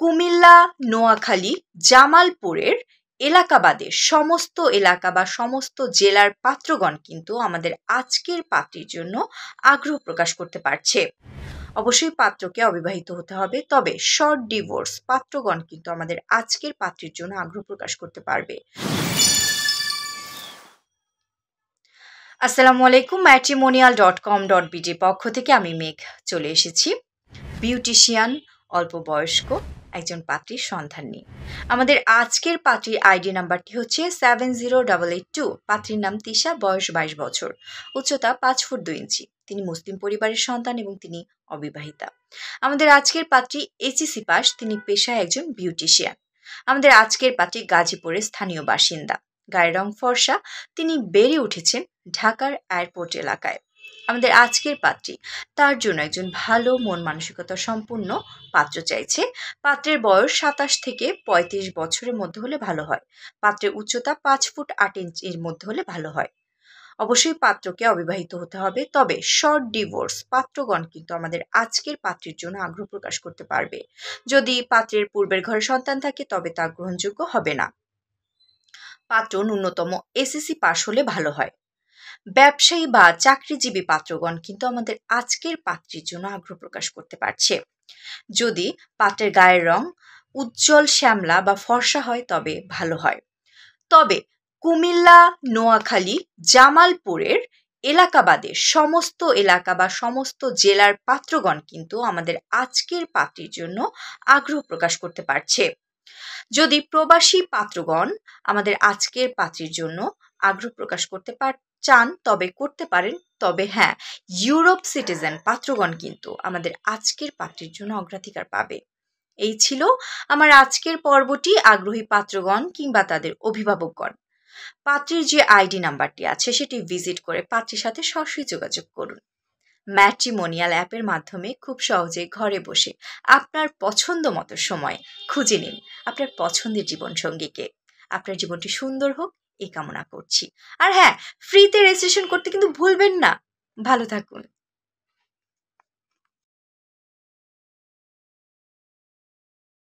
কুমিল্লা, নোয়াখালী, জামালপুরের এলাকা বাদে সমস্ত এলাকা বা সমস্ত জেলার পাত্রগণ কিন্তু আমাদের আজকের পাত্রীর জন্য আগ্রহ প্রকাশ করতে পারছে। অবশ্যই পাত্রকে অবিবাহিত হতে হবে, তবে শর্ট ডিভোর্স পাত্রগণ কিন্তু আমাদের আজকের পাত্রীর জন্য আগ্রহ প্রকাশ করতে পারবে। আসসালামু আলাইকুম, matrimonial.com.bd পক্ষ থেকে আমি মেঘ চলে এসেছি। বিউটিশিয়ান, অল্প বয়স্ক একজন পাত্রীর সন্ধান নিয়ে। আমাদের আজকের পাত্রীর আইডি নাম্বারটি হচ্ছে 70882। পাত্রীর নাম তিশা, বয়স 22 বছর, উচ্চতা 5 ফুট 2 ইঞ্চি। তিনি মুসলিম পরিবারের সন্তান এবং তিনি অবিবাহিতা। আমাদের আজকের পাত্রী এইচএসসি পাস, তিনি পেশায় একজন বিউটিশিয়ান। আমাদের আজকের পাত্রী গাজীপুরের স্থানীয় বাসিন্দা, গায়ের রং ফর্সা, তিনি বেড়ে উঠেছেন ঢাকার এয়ারপোর্ট এলাকায়। আমাদের আজকের পাত্রী তার জন্য একজন ভালো মন মানসিকতা সম্পূর্ণ পাত্র চাইছে। পাত্রের বয়স 27 থেকে 35 বছরের মধ্যে হলে ভালো হয়। পাত্রের উচ্চতা 5 ফুট 8 ইঞ্চির মধ্যে হলে ভালো হয়। অবশ্যই পাত্রকে অবিবাহিত হতে হবে, তবে শর্ট ডিভোর্স পাত্রগণ কিন্তু আমাদের আজকের পাত্রীর জন্য আগ্রহ প্রকাশ করতে পারবে। যদি পাত্রের পূর্বের ঘরে সন্তান থাকে তবে তা গ্রহণযোগ্য হবে না। পাত্র ন্যূনতম এসএসসি পাস হলে ভালো হয়। ব্যবসায়ী বা চাকরিজীবী পাত্রগণ কিন্তু আমাদের আজকের পাত্রীর জন্য আগ্রহ প্রকাশ করতে পারছে। যদি পাত্রের গায়ের রং উজ্জ্বল শ্যামলা বা ফর্সা হয় তবে ভালো হয়। তবে কুমিল্লা, নোয়াখালী, জামালপুরের এলাকা বাদে সমস্ত এলাকা বা সমস্ত জেলার পাত্রগণ কিন্তু আমাদের আজকের পাত্রীর জন্য আগ্রহ প্রকাশ করতে পারছে। যদি প্রবাসী পাত্রগণ আমাদের আজকের পাত্রীর জন্য আগ্রহ প্রকাশ করতে চান তবে করতে পারেন, তবে হ্যাঁ, ইউরোপ সিটিজেন পাত্রগণ কিন্তু আমাদের আজকের পাত্রীর জন্য অগ্রাধিকার পাবে। এই ছিল আমার আজকের পর্বটি। আগ্রহী পাত্রগণ কিংবা তাদের অভিভাবকগণ পাত্রীর যে আইডি নাম্বারটি আছে সেটি ভিজিট করে পাত্রীর সাথে সরাসরি যোগাযোগ করুন। ম্যাট্রিমোনিয়াল অ্যাপের মাধ্যমে খুব সহজে ঘরে বসে আপনার পছন্দ মতো সময় খুঁজে নিন আপনার পছন্দের জীবনসঙ্গীকে। আপনার জীবনটি সুন্দর হোক এই কামনা করছি। আর হ্যাঁ, ফ্রিতে রেজিস্ট্রেশন করতে কিন্তু ভুলবেন না। ভালো থাকুন।